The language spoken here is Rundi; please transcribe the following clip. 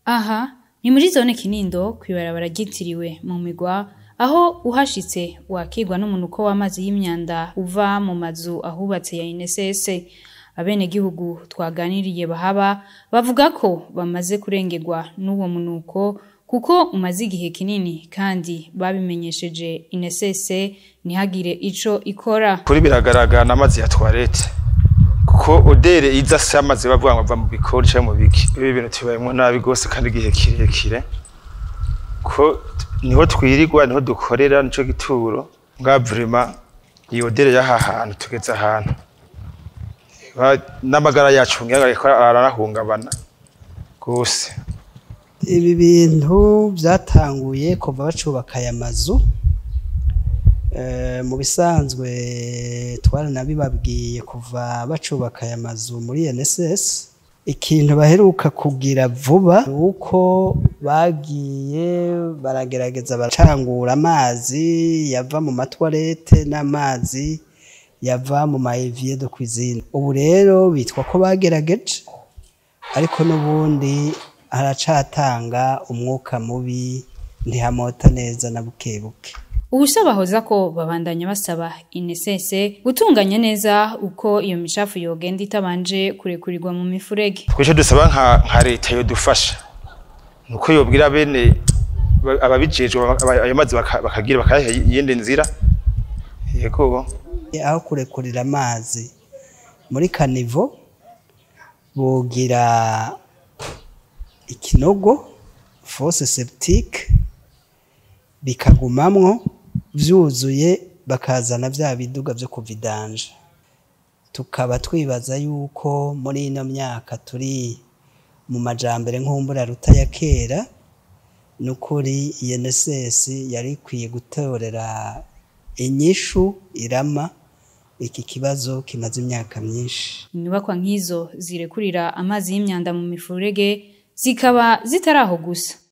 Aha ni muri zone Kinindo kwibarabara ryitiriwe mu Migwa, aho uhashitse wakirwa n'umunuko w'amazi y'imyanda uva mu mazu ahubatse ya INSS. Abene gihugu twaganiriye bahaba bavuga ko bamaze kurengerwa n'uwo munuko kuko umaze igihe kinini kandi babimenyesheje INSS ntihagire ico ikora. Kuri biragaragara n'amazi ya toilette kuko odere iza samaze bavuga ngo bava mu bikoni cyangwa mu biki. Ibi bintu tubayemo nabi gose kandi igihe kirekire ko niho twirirwa niho dukorera nico gituro nga vraiment iyo odere y'aha hantu tugeze ahantu n'amagara yacu ngariko ararahungabana gose. Ibi bintu byatanguye kuva bacubaka aya mazu mu bisanzwe twaranabibabwiye kuva bacubaka aya mazu muri INSS. Ikintu baheruka kugira vuba uko bagiye baragerageza baracangura amazi yava mu matwarete n'amazi yava mu maevier de cuisine. Ubu rero bitwa ko bagerageje ariko n'ubundi haracatanga umwuka mubi ntihamota neza na bukebuke. Ubusabahoza ko babandanya basaba INSS gutunganya neza uko iyo mishafu yogenda itabanje kurekurirwa mu mifurege. Twese dusaba nka leta yo dufasha nuko yobwira bene ababijejwe ayo mazi bakagira bakayaha yende nzira. Yego aho kurekurira amazi muri kanivo bogira ikinogo fosse septique bikagumamwo vyuzuye bakazana vya biduga vyo kuvidanja. Tukaba twibaza yuko muri ino myaka turi mu majambere nk'umbura ruta ya kera nukuri INSS yari ikwiye gutorera inyishu irama iki kibazo kimaze imyaka myinshi. Inyubakwa nk'izo zirekurira amazi y'imyanda mu mifurege zikaba zitaraho gusa.